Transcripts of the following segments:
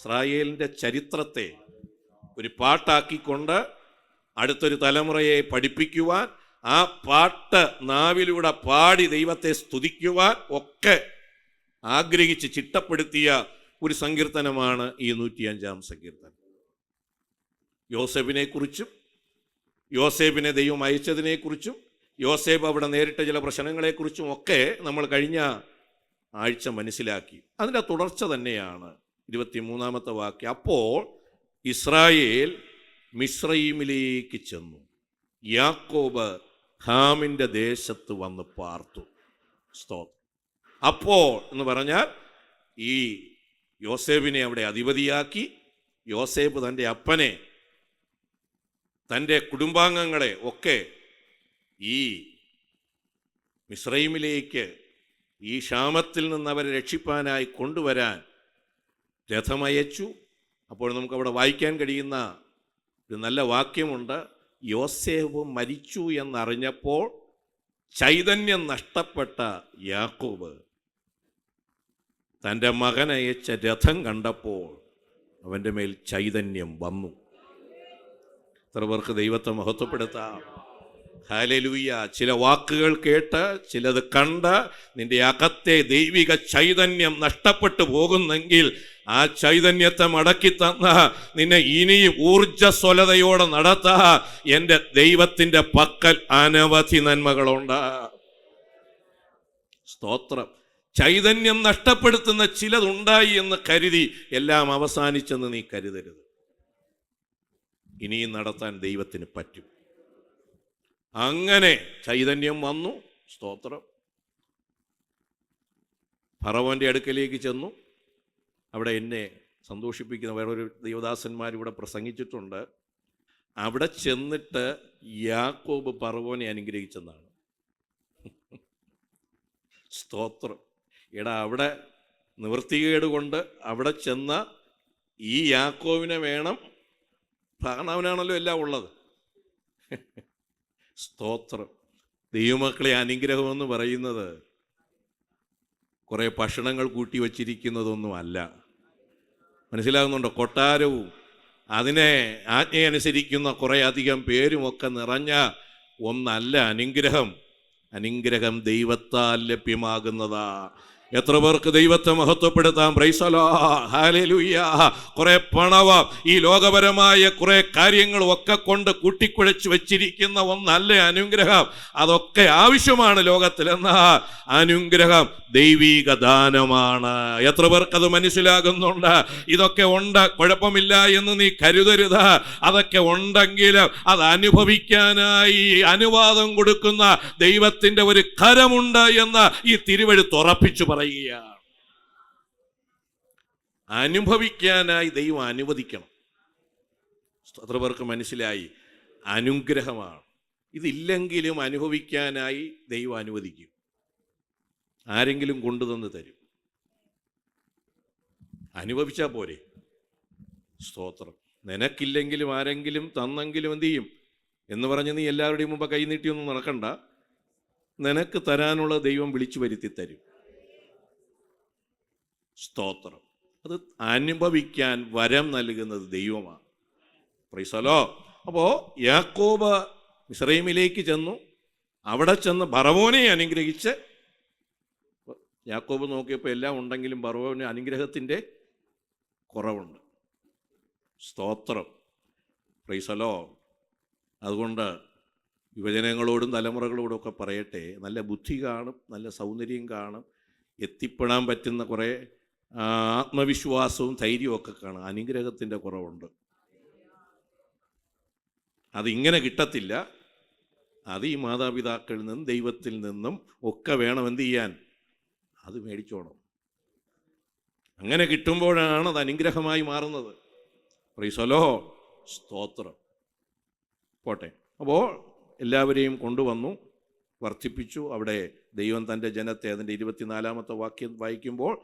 ഇസ്രായേലിൻ്റെ ചരിത്രത്തെ ഒരു പാട്ടാക്കിക്കൊണ്ട് അടുത്തൊരു തലമുറയെ പഠിപ്പിക്കുവാൻ, ആ പാട്ട് നാവിലൂടെ പാടി ദൈവത്തെ സ്തുതിക്കുവാൻ ഒക്കെ ആഗ്രഹിച്ച് ചിട്ടപ്പെടുത്തിയ ഒരു സങ്കീർത്തനമാണ് ഈ 105-ാം സങ്കീർത്തനം. യോസേഫിനെക്കുറിച്ചും യോസേഫിനെ ദൈവം അയച്ചതിനെക്കുറിച്ചും യോസേഫ് അവിടെ നേരിട്ട ചില പ്രശ്നങ്ങളെക്കുറിച്ചും ഒക്കെ നമ്മൾ കഴിഞ്ഞ ആഴ്ച മനസ്സിലാക്കി. അതിൻ്റെ തുടർച്ച തന്നെയാണ് 23-ാമത്തെ വാക്യം. അപ്പോൾ ഇസ്രായേൽ മിസ്രയീമിലേക്ക് ചെന്നു, യാക്കോബ് ഹാമിൻ്റെ ദേശത്ത് വന്ന് പാർത്തു. സ്തോത്രം. അപ്പോൾ എന്ന് പറഞ്ഞാൽ ഈ യോസേഫിനെ അവിടെ അധിപതിയാക്കി, യോസേഫ് തൻ്റെ അപ്പനെ, തൻ്റെ കുടുംബാംഗങ്ങളെ ഒക്കെ ഈ മിസ്രയീമിലേക്ക്, ഈ ക്ഷാമത്തിൽ നിന്ന് അവരെ രക്ഷിപ്പാനായി കൊണ്ടുവരാൻ രഥമയച്ചു. അപ്പോൾ നമുക്കവിടെ വായിക്കാൻ കഴിയുന്ന ഒരു നല്ല വാക്യമുണ്ട്. യോസേഫ് മരിച്ചു എന്നറിഞ്ഞപ്പോൾ ചൈതന്യം നഷ്ടപ്പെട്ട യാക്കോബ് തൻ്റെ മകനയച്ച രഥം കണ്ടപ്പോൾ അവൻ്റെ മേൽ ചൈതന്യം വന്നു. എത്ര പേർക്ക് ദൈവത്തെ മഹത്വപ്പെടുത്താം. ഹല്ലേലൂയ. ചില വാക്കുകൾ കേട്ട്, ചിലത് കണ്ട് നിന്റെ അകത്തെ ദൈവിക ചൈതന്യം നഷ്ടപ്പെട്ടു പോകുന്നെങ്കിൽ ആ ചൈതന്യത്തെ മടക്കി തന്ന നിന്നെ ഇനിയും ഊർജ്ജസ്വലതയോടെ നടത്താ എൻ്റെ ദൈവത്തിൻ്റെ പക്കൽ അനവധി നന്മകളുണ്ട്. സ്തോത്രം. ചൈതന്യം നഷ്ടപ്പെടുത്തുന്ന ചിലതുണ്ടായി എന്ന് കരുതി എല്ലാം അവസാനിച്ചെന്ന് നീ കരുതരുത്. ഇനിയും നടത്താൻ ദൈവത്തിന് പറ്റും. അങ്ങനെ ചൈതന്യം വന്നു. സ്തോത്രം. ഫറവോൻ്റെ അടുക്കലേക്ക് ചെന്നു. അവിടെ എന്നെ സന്തോഷിപ്പിക്കുന്ന വേറൊരു ദൈവദാസന്മാരിവിടെ പ്രസംഗിച്ചിട്ടുണ്ട്. അവിടെ ചെന്നിട്ട് യാക്കോബ് ഫറവോനെ അനുഗ്രഹിച്ചെന്നാണ്. സ്തോത്രം. എടാ, അവിടെ നിവൃത്തികേട് കൊണ്ട് അവിടെ ചെന്ന ഈ യാക്കോബിനെ വേണം, അവനാണല്ലോ എല്ലാം ഉള്ളത്. സ്തോത്രം. ദൈവമക്കളെ, അനുഗ്രഹമെന്ന് പറയുന്നത് കുറേ ഭക്ഷണങ്ങൾ കൂട്ടി വച്ചിരിക്കുന്നതൊന്നുമല്ല. മനസ്സിലാകുന്നുണ്ടോ? കൊട്ടാരവും അതിനെ ആജ്ഞയനുസരിക്കുന്ന കുറേ അധികം പേരുമൊക്കെ നിറഞ്ഞ ഒന്നല്ല അനുഗ്രഹം. അനുഗ്രഹം ദൈവത്താൽ ലഭ്യമാകുന്നതാ. എത്ര പേർക്ക് ദൈവത്തെ മഹത്വപ്പെടുത്താം. Praise the lord. ഹല്ലേലൂയ. കുറെ പണവും ഈ ലോകപരമായ കുറെ കാര്യങ്ങളും ഒക്കെ കൊണ്ട് കൂട്ടിക്കുഴച്ച് വെച്ചിരിക്കുന്ന ഒന്നല്ല അനുഗ്രഹം. അതൊക്കെ ആവശ്യമാണ് ലോകത്തിൽ. എന്നാൽ അനുഗ്രഹം ദൈവിക ദാനമാണ്. എത്ര പേർക്കത് മനസ്സിലാകുന്നുണ്ട്? ഇതൊക്കെ ഉണ്ട്, കുഴപ്പമില്ല എന്ന് നീ കരുതരുത്. അതൊക്കെ ഉണ്ടെങ്കിലും അത് അനുഭവിക്കാനായി അനുവാദം കൊടുക്കുന്ന ദൈവത്തിൻ്റെ ഒരു കരമുണ്ട് എന്ന് ഈ തിരുവെഴുത്ത് ഉറപ്പിച്ചു പറയുകയാണ്. അനുഭവിക്കാനായി ദൈവം അനുവദിക്കണം. എത്ര പേർക്ക് മനസ്സിലായി? അനുഗ്രഹമാണ്. ഇതില്ലെങ്കിലും അനുഭവിക്കാനായി ദൈവം അനുവദിക്കും. ആരെങ്കിലും കൊണ്ടുതന്ന് തരും. അനുഭവിച്ചാൽ പോരെ? സ്തോത്രം. നിനക്കില്ലെങ്കിലും ആരെങ്കിലും തന്നെങ്കിലും എന്തു ചെയ്യും എന്ന് പറഞ്ഞ് നീ എല്ലാവരുടെയും മുമ്പ് കൈനീട്ടിയൊന്നും നടക്കണ്ട. നിനക്ക് തരാനുള്ള ദൈവം വിളിച്ചു വരുത്തി തരും. സ്തോത്രം. അത് അനുഭവിക്കാൻ വരം നൽകുന്നത് ദൈവമാണ്. Price the Lord. അപ്പോൾ യാക്കോബ് മിസ്രയീമിലേക്ക് ചെന്നു. അവിടെ ചെന്ന് ഫറവോനെ അനുഗ്രഹിച്ച്, യാക്കോബ് നോക്കിയപ്പോൾ എല്ലാം ഉണ്ടെങ്കിലും ഫറവോന് അനുഗ്രഹത്തിൻ്റെ കുറവുണ്ട്. സ്തോത്രം. Price the Lord. അതുകൊണ്ട് യുവജനങ്ങളോടും തലമുറകളോടും ഒക്കെ പറയട്ടെ, നല്ല ബുദ്ധി കാണും, നല്ല സൗന്ദര്യം കാണും, എത്തിപ്പെടാൻ പറ്റുന്ന കുറേ ആത്മവിശ്വാസവും ധൈര്യവും ഒക്കെ കാണും. അനുഗ്രഹത്തിൻ്റെ കുറവുണ്ട്. അതിങ്ങനെ കിട്ടത്തില്ല. അത് ഈ മാതാപിതാക്കളിൽ നിന്നും ദൈവത്തിൽ നിന്നും ഒക്കെ വേണം എന്ത് ചെയ്യാൻ? അത് മേടിച്ചോണം. അങ്ങനെ കിട്ടുമ്പോഴാണ് അത് അനുഗ്രഹമായി മാറുന്നത്. Price the Lord. സ്തോത്രം. പോട്ടെ. അപ്പോൾ എല്ലാവരെയും കൊണ്ടുവന്നു, വർദ്ധിപ്പിച്ചു. അവിടെ ദൈവം തൻ്റെ ജനത്തെ അതിൻ്റെ 24-ാമത്തെ വാക്യം വായിക്കുമ്പോൾ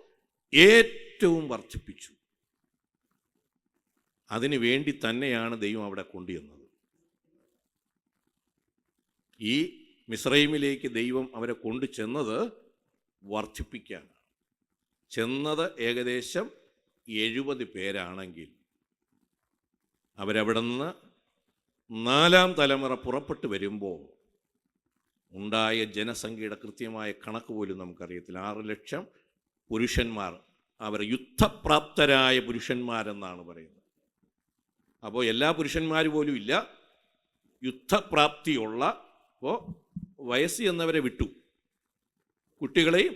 ഏറ്റവും വർദ്ധിപ്പിച്ചു. അതിനു വേണ്ടി തന്നെയാണ് ദൈവം അവിടെ കൊണ്ടുവന്നത്. ഈ മിസ്രയീമിലേക്ക് ദൈവം അവരെ കൊണ്ടു ചെന്നത് വർദ്ധിപ്പിക്കാനാണ്. ചെന്നത് ഏകദേശം 70 പേരാണെങ്കിൽ അവരവിടെ നിന്ന് 4-ാം തലമുറ പുറപ്പെട്ടു വരുമ്പോൾ ഉണ്ടായ ജനസംഖ്യയുടെ കൃത്യമായ കണക്ക് പോലും നമുക്കറിയത്തില്ല. 6 ലക്ഷം പുരുഷന്മാർ, അവർ യുദ്ധപ്രാപ്തരായ പുരുഷന്മാരെന്നാണ് പറയുന്നത്. അപ്പോൾ എല്ലാ പുരുഷന്മാർ പോലും ഇല്ല, യുദ്ധപ്രാപ്തിയുള്ള. അപ്പോൾ വയസ്സ് എന്നവരെ വിട്ടു, കുട്ടികളെയും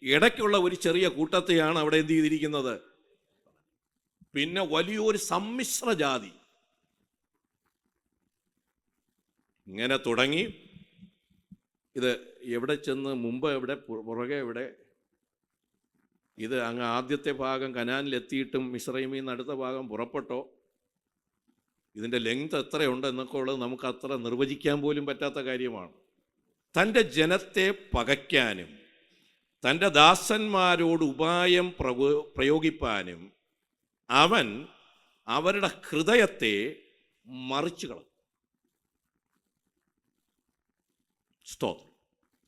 ഇടയ്ക്കുള്ള ഒരു ചെറിയ കൂട്ടത്തെയാണ് അവിടെ എന്ത് ചെയ്തിരിക്കുന്നത്. പിന്നെ വലിയൊരു സമ്മിശ്ര ജാതി ഇങ്ങനെ തുടങ്ങി. ഇത് എവിടെ ചെന്ന്, മുമ്പ് എവിടെ, പുറകെ എവിടെ, ഇത് അങ്ങ് ആദ്യത്തെ ഭാഗം കനാനിലെത്തിയിട്ടും മിസ്രൈമിൽ നിന്ന് അടുത്ത ഭാഗം പുറപ്പെട്ടോ, ഇതിൻ്റെ ലെങ്ത് എത്രയുണ്ട് എന്നൊക്കെ ഉള്ളത് നമുക്ക് അത്ര നിർവചിക്കാൻ പോലും പറ്റാത്ത കാര്യമാണ്. തൻ്റെ ജനത്തെ പകയ്ക്കാനും തൻ്റെ ദാസന്മാരോട് ഉപായം പ്രയോഗിപ്പാനും അവൻ അവരുടെ ഹൃദയത്തെ മറിച്ചു കളഞ്ഞു. സ്തോത്രം.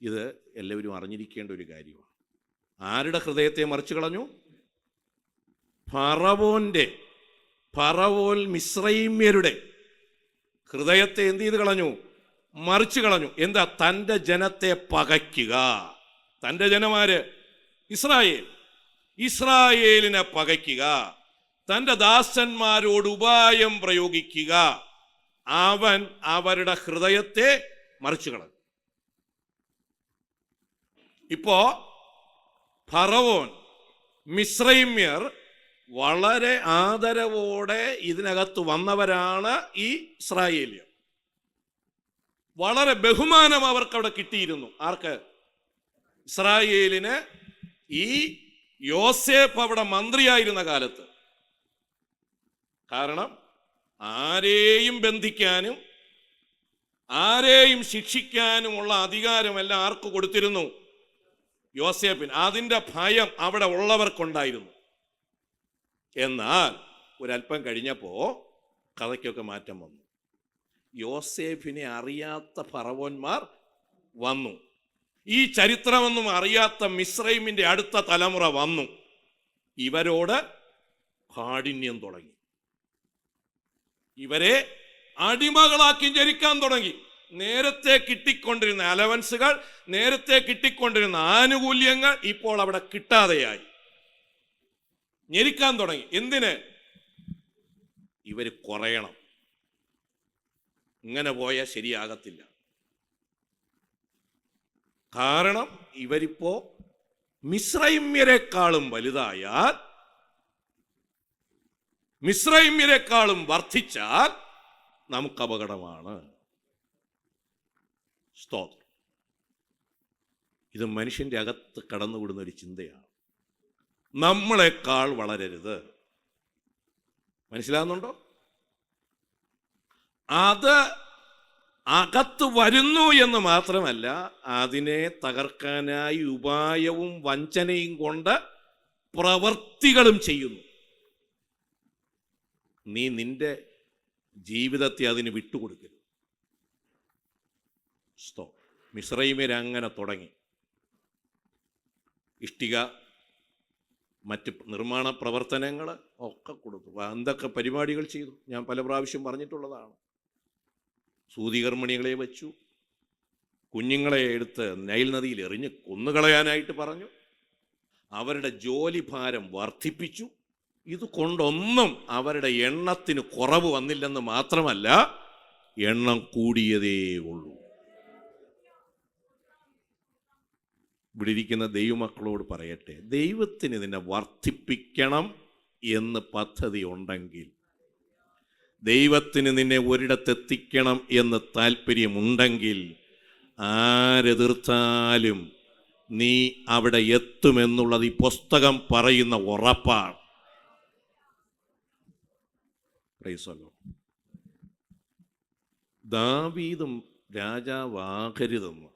ഇത് എല്ലാവരും അറിഞ്ഞിരിക്കേണ്ട ഒരു കാര്യമാണ്. ആരുടെ ഹൃദയത്തെ മറിച്ചു കളഞ്ഞു? ഫറവോൻ മിസ്രൈമ്യരുടെ ഹൃദയത്തെ എന്ത് ചെയ്ത് കളഞ്ഞു? മറിച്ചു കളഞ്ഞു. എന്താ? തൻ്റെ ജനത്തെ പകയ്ക്കുക. തൻ്റെ ജനമാര്? ഇസ്രായേലിനെ പകയ്ക്കുക, തൻ്റെ ദാസന്മാരോട് ഉപായം പ്രയോഗിക്കുക. അവൻ അവരുടെ ഹൃദയത്തെ മറിച്ചു കളഞ്ഞു. ഇപ്പോ ഫറവോൻ, മിസ്രൈമ്യർ വളരെ ആദരവോടെ ഇതിനകത്ത് വന്നവരാണ്. ഈ ഇസ്രായേലിയർ വളരെ ബഹുമാനം അവർക്ക് അവിടെ കിട്ടിയിരുന്നു. ആർക്ക്? ഇസ്രായേലിന്. ഈ യോസേഫ് അവിടെ മന്ത്രിയായിരുന്ന കാലത്ത്. കാരണം ആരെയും ബന്ധിക്കാനും ആരെയും ശിക്ഷിക്കാനുമുള്ള അധികാരമെല്ലാം ആർക്ക് കൊടുത്തിരുന്നു? യോസേഫിന്. അതിൻ്റെ ഭയം അവിടെ ഉള്ളവർക്കുണ്ടായിരുന്നു. എന്നാൽ ഒരല്പം കഴിഞ്ഞപ്പോൾ കഥയ്ക്കൊക്കെ മാറ്റം വന്നു. യോസേഫിനെ അറിയാത്ത ഫറവോന്മാർ വന്നു. ഈ ചരിത്രമൊന്നും അറിയാത്ത മിസ്രൈമിൻ്റെ അടുത്ത തലമുറ വന്നു. ഇവരോട് കാഠിന്യം തുടങ്ങി. ഇവരെ അടിമകളാക്കി ജനിക്കാൻ തുടങ്ങി. നേരത്തെ കിട്ടിക്കൊണ്ടിരുന്ന അലവൻസുകൾ, നേരത്തെ കിട്ടിക്കൊണ്ടിരുന്ന ആനുകൂല്യങ്ങൾ ഇപ്പോൾ അവിടെ കിട്ടാതെയായി. ഞെരിക്കാൻ തുടങ്ങി. എന്തിന്? ഇവര് കുറയണം. ഇങ്ങനെ പോയാൽ ശരിയാകത്തില്ല. കാരണം ഇവരിപ്പോ മിസ്രൈമ്യരെക്കാളും വലുതായാൽ, മിസ്രൈമ്യരെക്കാളും വർദ്ധിച്ചാൽ നമുക്ക് അപകടമാണ്. സ്തോത്രം. ഇത് മനുഷ്യൻ്റെ അകത്ത് കടന്നുവിടുന്ന ഒരു ചിന്തയാണ്. നമ്മളെക്കാൾ വളരരുത്. മനസ്സിലാകുന്നുണ്ടോ? അത് അകത്ത് വരുന്നു എന്ന് മാത്രമല്ല, അതിനെ തകർക്കാനായി ഉപായവും വഞ്ചനയും കൊണ്ട് പ്രവർത്തികളും ചെയ്യുന്നു. നീ നിന്റെ ജീവിതത്തെ അതിന് വിട്ടുകൊടുക്കരുത്. മിസ്രൈമ്യർ അങ്ങനെ തുടങ്ങി. ഇഷ്ടിക, മറ്റ് നിർമ്മാണ പ്രവർത്തനങ്ങൾ ഒക്കെ കൊടുത്തു. എന്തൊക്കെ പരിപാടികൾ ചെയ്തു ഞാൻ പല പ്രാവശ്യം പറഞ്ഞിട്ടുള്ളതാണ്. സൂതികർമ്മിണികളെ വെച്ചു, കുഞ്ഞുങ്ങളെ എടുത്ത് നൈൽ നദിയിൽ എറിഞ്ഞ് കൊന്നുകളയാനായിട്ട് പറഞ്ഞു. അവരുടെ ജോലി ഭാരം വർദ്ധിപ്പിച്ചു. ഇതുകൊണ്ടൊന്നും അവരുടെ എണ്ണത്തിന് കുറവ് വന്നില്ലെന്ന് മാത്രമല്ല, എണ്ണം കൂടിയതേ ഉള്ളൂ. ഇവിടെ ഇരിക്കുന്ന ദൈവമക്കളോട് പറയട്ടെ, ദൈവത്തിന് ഇതിനെ വർദ്ധിപ്പിക്കണം എന്ന് പദ്ധതി ഉണ്ടെങ്കിൽ, ദൈവത്തിന് നിന്നെ ഒരിടത്തെത്തിക്കണം എന്ന് താല്പര്യമുണ്ടെങ്കിൽ, ആരെതിർത്താലും നീ അവിടെ എത്തുമെന്നുള്ളത് ഈ പുസ്തകം പറയുന്ന ഉറപ്പാണ്. ദാവീദും രാജാവാകരുതെന്ന്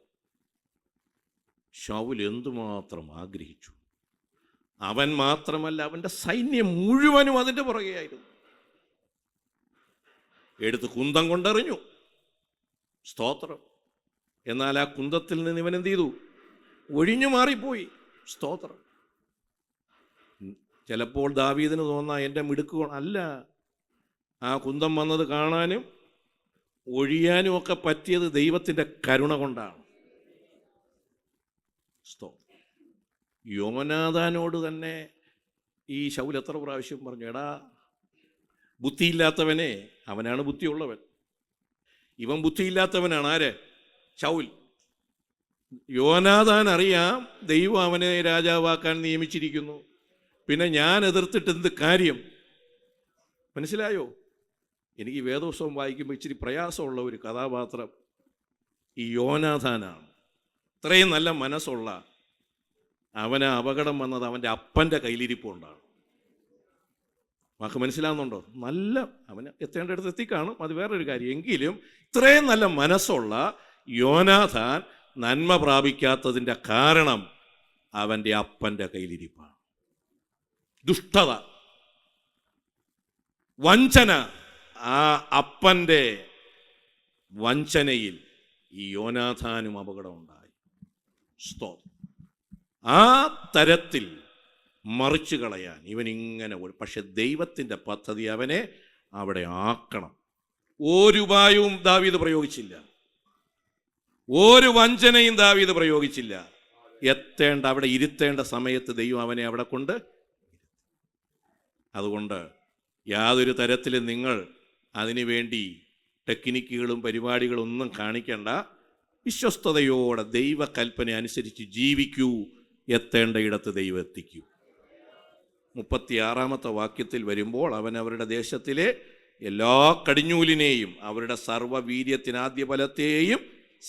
ശൗൽ എന്തുമാത്രം ആഗ്രഹിച്ചു. അവൻ മാത്രമല്ല, അവൻ്റെ സൈന്യം മുഴുവനും അതിൻ്റെ പുറകെയായിരുന്നു. എടുത്ത് കുന്തം കൊണ്ടെറിഞ്ഞു. സ്തോത്രം. എന്നാൽ ആ കുന്തത്തിൽ നിന്ന് ഇവൻ എന്ത് ചെയ്തു? ഒഴിഞ്ഞു മാറിപ്പോയി. സ്തോത്രം. ചിലപ്പോൾ ദാവീദിന് തോന്നാം എൻ്റെ മിടുക്ക് അല്ല, ആ കുന്തം വന്നത് കാണാനും ഒഴിയാനും ഒക്കെ പറ്റിയത് ദൈവത്തിൻ്റെ കരുണ കൊണ്ടാണ്. യോനാഥാനോട് തന്നെ ഈ ശൗൽ എത്ര പ്രാവശ്യം പറഞ്ഞു, എടാ ബുദ്ധിയില്ലാത്തവനെ, അവനാണ് ബുദ്ധിയുള്ളവൻ, ഇവൻ ബുദ്ധിയില്ലാത്തവനാണ്. ആര്? ശൗൽ. യോനാഥാൻ അറിയാം ദൈവം അവനെ രാജാവാക്കാൻ നിയമിച്ചിരിക്കുന്നു, പിന്നെ ഞാൻ എതിർത്തിട്ട് എന്ത് കാര്യം? മനസ്സിലായോ? എനിക്ക് വേദോത്സവം വായിക്കുമ്പോൾ ഇച്ചിരി പ്രയാസമുള്ള ഒരു കഥാപാത്രം ഈ യോനാഥാനാണ്. ഇത്രയും നല്ല മനസ്സുള്ള അവന് അപകടം വന്നത് അവൻ്റെ അപ്പൻ്റെ കയ്യിലിരിപ്പുകൊണ്ടാണ്. വാക്ക് മനസ്സിലാവുന്നുണ്ടോ? നല്ല അവന് എത്തേണ്ടടുത്ത് എത്തിക്കാണും, അത് വേറൊരു കാര്യം. എങ്കിലും ഇത്രയും നല്ല മനസ്സുള്ള യോനാഥാൻ നന്മ പ്രാപിക്കാത്തതിൻ്റെ കാരണം അവൻ്റെ അപ്പൻ്റെ കയ്യിലിരിപ്പാണ്. ദുഷ്ടത, വഞ്ചന, ആ അപ്പൻ്റെ വഞ്ചനയിൽ ഈ യോനാഥാനും അപകടമുണ്ടായി. ആ തരത്തിൽ മറിച്ചു കളയാൻ ഇവനിങ്ങനെ ഓടി. പക്ഷെ ദൈവത്തിൻ്റെ പദ്ധതി അവനെ അവിടെ ആക്കണം. ഒരു ഉപായവും ദാവീദ് പ്രയോഗിച്ചില്ല, ഒരു വഞ്ചനയും ദാവീദ് പ്രയോഗിച്ചില്ല. അവിടെ ഇരുത്തേണ്ട സമയത്ത് ദൈവം അവനെ അവിടെ കൊണ്ട്. അതുകൊണ്ട് യാതൊരു തരത്തിലും നിങ്ങൾ അതിനുവേണ്ടി ടെക്നിക്കുകളും പരിപാടികളും ഒന്നും കാണിക്കേണ്ട. വിശ്വസ്തയോടെ ദൈവകൽപ്പന അനുസരിച്ച് ജീവിക്കൂ, എത്തേണ്ട ഇടത്ത് ദൈവം എത്തിക്കൂ. 36 വാക്യത്തിൽ വരുമ്പോൾ അവൻ അവരുടെ ദേശത്തിലെ എല്ലാ കടിഞ്ഞൂലിനെയും അവരുടെ സർവ്വവീര്യത്തിനാദ്യ ഫലത്തെയും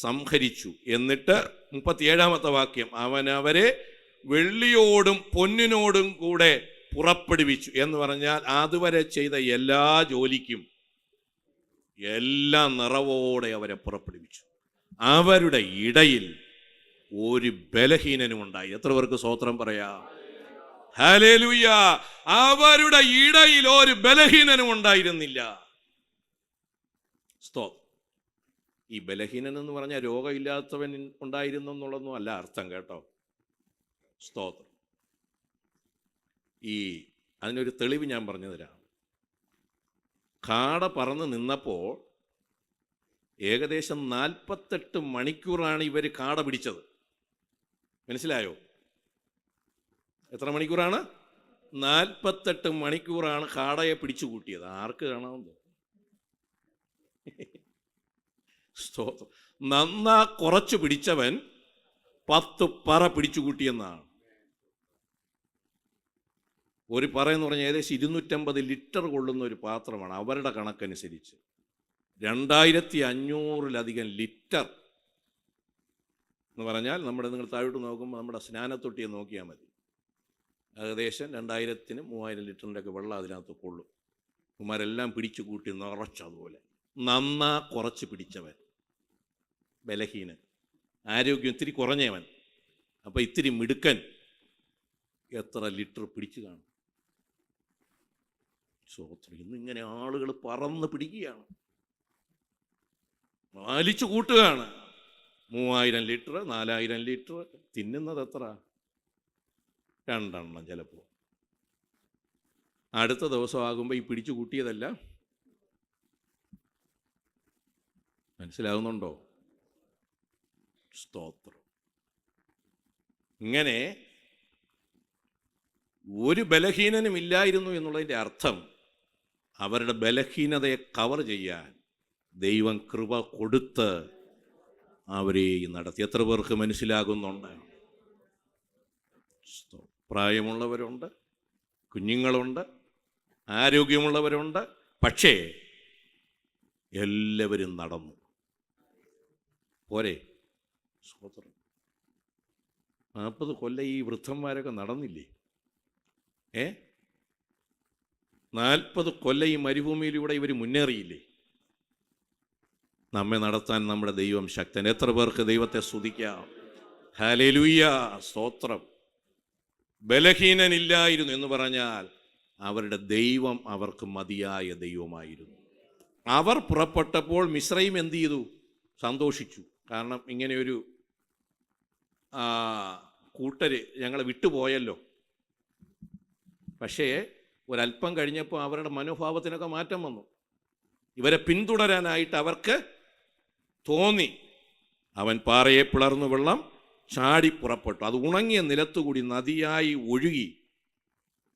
സംഹരിച്ചു. എന്നിട്ട് 37 വാക്യം, അവൻ അവരെ വെള്ളിയോടും പൊന്നിനോടും കൂടെ പുറപ്പെടുവിച്ചു. എന്ന് പറഞ്ഞാൽ അതുവരെ ചെയ്ത എല്ലാ ജോലിക്കും എല്ലാം നിറവോടെ അവരെ പുറപ്പെടുവിച്ചു. അവരുടെ ഇടയിൽ ഒരു ബലഹീനനും ഉണ്ടായി. എത്ര പേർക്ക് സ്തോത്രം പറയാം? ഹല്ലേലൂയ! അവരുടെ ഇടയിൽ ഒരു ബലഹീനനും ഉണ്ടായിരുന്നില്ല. സ്തോത്രം. ഈ ബലഹീനൻ എന്ന് പറഞ്ഞാൽ രോഗമില്ലാത്തവൻ ഉണ്ടായിരുന്നു എന്നുള്ളതൊന്നും അല്ല അർത്ഥം, കേട്ടോ. സ്തോത്രം. അതിനൊരു തെളിവ് ഞാൻ പറഞ്ഞു തരാം. കാട പറന്ന് നിന്നപ്പോൾ ഏകദേശം 48 മണിക്കൂറാണ് ഇവർ കാട പിടിച്ചത്. മനസ്സിലായോ? എത്ര മണിക്കൂറാണ്? 48 മണിക്കൂറാണ് കാടയെ പിടിച്ചു കൂട്ടിയത്. ആർക്ക് കാണാമെന്നോ? സ്തോത്രം. നന്നാ കുറച്ച് പിടിച്ചവൻ 10 പറ പിടിച്ചു കൂട്ടിയെന്നാണ്. ഒരു പറ എന്ന് പറഞ്ഞാൽ ഏകദേശം 250 ലിറ്റർ കൊള്ളുന്ന ഒരു പാത്രമാണ് അവരുടെ കണക്കനുസരിച്ച്. 2500-ലധികം ലിറ്റർ എന്ന് പറഞ്ഞാൽ നിങ്ങൾ താഴോട്ട് നോക്കുമ്പോൾ നമ്മുടെ സ്നാനത്തൊട്ടിയെ നോക്കിയാൽ മതി. ഏകദേശം 2000-3000 ലിറ്ററിൻ്റെ ഒക്കെ വെള്ളം അതിനകത്ത് കൊള്ളും. ഉമാരെല്ലാം പിടിച്ചു കൂട്ടി നിറച്ചതുപോലെ. നന്നാ കുറച്ച് പിടിച്ചവൻ ബലഹീനൻ, ആരോഗ്യം ഇത്തിരി കുറഞ്ഞവൻ, അപ്പം ഇത്തിരി മിടുക്കൻ എത്ര ലിറ്റർ പിടിച്ചു കാണും? സ്തോത്രം. ഇന്നിങ്ങനെ ആളുകൾ പറന്ന് പിടിക്കുകയാണ്, വലിച്ചു കൂട്ടുകയാണ്. 3000 ലിറ്റർ, 4000 ലിറ്റർ. തിന്നുന്നത് എത്ര? 2 എണ്ണം ചിലപ്പോൾ. അടുത്ത ദിവസമാകുമ്പോൾ ഈ പിടിച്ചു കൂട്ടിയതല്ല. മനസ്സിലാകുന്നുണ്ടോ? സ്തോത്രം. ഇങ്ങനെ ഒരു ബലഹീനനും ഇല്ലായിരുന്നു എന്നുള്ളതിൻ്റെ അർത്ഥം അവരുടെ ബലഹീനതയെ കവർ ചെയ്യാൻ ദൈവം കൃപ കൊടുത്ത് അവരെ നടത്തി. എത്ര പേർക്ക് മനസ്സിലാകുന്നുണ്ട്? പ്രായമുള്ളവരുണ്ട്, കുഞ്ഞുങ്ങളുണ്ട്, ആരോഗ്യമുള്ളവരുണ്ട്, പക്ഷേ എല്ലാവരും നടന്നു. പോരെ? സ്തോത്രം. 40 കൊല്ലം ഈ വൃദ്ധന്മാരൊക്കെ നടന്നില്ലേ? 40 കൊല്ലം ഈ മരുഭൂമിയിലൂടെ ഇവർ മുന്നേറിയില്ലേ? നമ്മെ നടത്താൻ നമ്മുടെ ദൈവം ശക്തൻ. എത്ര പേർക്ക് ദൈവത്തെ സ്തുതിക്കാം? ഹല്ലേലൂയ! സ്തോത്രം. ബലഹീനനില്ലായിരുന്നു എന്ന് പറഞ്ഞാൽ അവരുടെ ദൈവം അവർക്ക് മതിയായ ദൈവമായിരുന്നു. അവർ പുറപ്പെട്ടപ്പോൾ മിസ്രയീം എന്ത് ചെയ്തു? സന്തോഷിച്ചു. കാരണം ഇങ്ങനെയൊരു കൂട്ടര് ഞങ്ങളെ വിട്ടുപോയല്ലോ. പക്ഷേ ഒരല്പം കഴിഞ്ഞപ്പോൾ അവരുടെ മനോഭാവത്തിനൊക്കെ മാറ്റം വന്നു. ഇവരെ പിന്തുടരാനായിട്ട് അവർക്ക് തോന്നി. അവൻ പാറയെ പിളർന്നു വെള്ളം ചാടി പുറപ്പെട്ടു. അത് ഉണങ്ങിയ നിലത്തുകൂടി നദിയായി ഒഴുകി.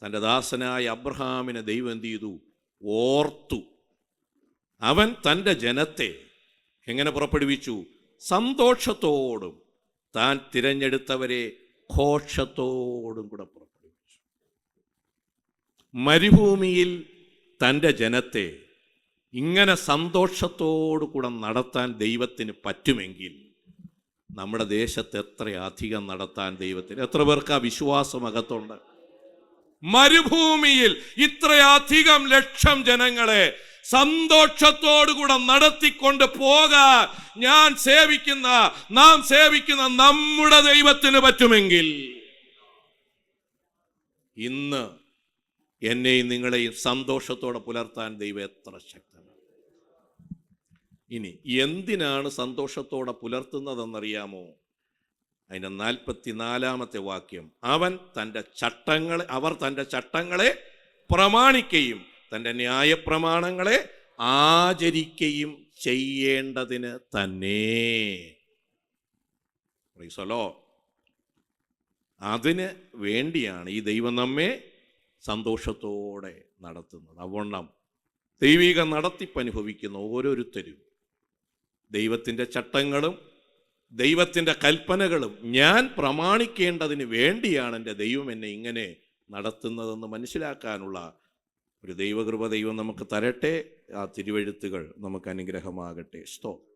തൻ്റെ ദാസനായ അബ്രഹാമിനെ ദൈവം എന്ത് ചെയ്തു? ഓർത്തു. അവൻ തൻ്റെ ജനത്തെ എങ്ങനെ പുറപ്പെടുവിച്ചു? സന്തോഷത്തോടും താൻ തിരഞ്ഞെടുത്തവരെ ഘോഷത്തോടും കൂടെ പുറപ്പെടുവിച്ചു. മരുഭൂമിയിൽ തൻ്റെ ജനത്തെ ഇങ്ങനെ സന്തോഷത്തോടു കൂടെ നടത്താൻ ദൈവത്തിന് പറ്റുമെങ്കിൽ നമ്മുടെ ദേശത്ത് എത്രയധികം നടത്താൻ ദൈവത്തിന്, എത്ര പേർക്ക് ആ വിശ്വാസം അകത്തുണ്ട്? മരുഭൂമിയിൽ ഇത്രയധികം ലക്ഷം ജനങ്ങളെ സന്തോഷത്തോടുകൂടെ നടത്തിക്കൊണ്ട് പോകാൻ നാം സേവിക്കുന്ന നമ്മുടെ ദൈവത്തിന് പറ്റുമെങ്കിൽ ഇന്ന് എന്നെയും നിങ്ങളെയും സന്തോഷത്തോടെ പുലർത്താൻ ദൈവം എത്ര ശക്തനാണ്. ഇനി എന്തിനാണ് സന്തോഷത്തോടെ പുലർത്തുന്നതെന്നറിയാമോ? അതിൻ്റെ 44-ാമത്തെ വാക്യം, അവർ തൻ്റെ ചട്ടങ്ങളെ പ്രമാണിക്കുകയും തൻ്റെ ന്യായപ്രമാണങ്ങളെ ആചരിക്കുകയും ചെയ്യേണ്ടതിന് തന്നെ. Price the Lord. അതിന് വേണ്ടിയാണ് ഈ ദൈവം നമ്മെ സന്തോഷത്തോടെ നടത്തുന്നത്. അതുകൊണ്ടാണ് ദൈവിക നടത്തിപ്പ് അനുഭവിക്കുന്ന ഓരോരുത്തരും ദൈവത്തിൻ്റെ ചട്ടങ്ങളും ദൈവത്തിൻ്റെ കൽപ്പനകളും ഞാൻ പ്രമാണിക്കേണ്ടതിന് വേണ്ടിയാണ് എൻ്റെ ദൈവം എന്നെ ഇങ്ങനെ നടത്തുന്നതെന്ന് മനസ്സിലാക്കാനുള്ള ഒരു ദൈവകൃപ ദൈവം നമുക്ക് തരട്ടെ. ആ തിരുവെഴുത്തുകൾ നമുക്ക് അനുഗ്രഹമാകട്ടെ. സ്തോത്രം.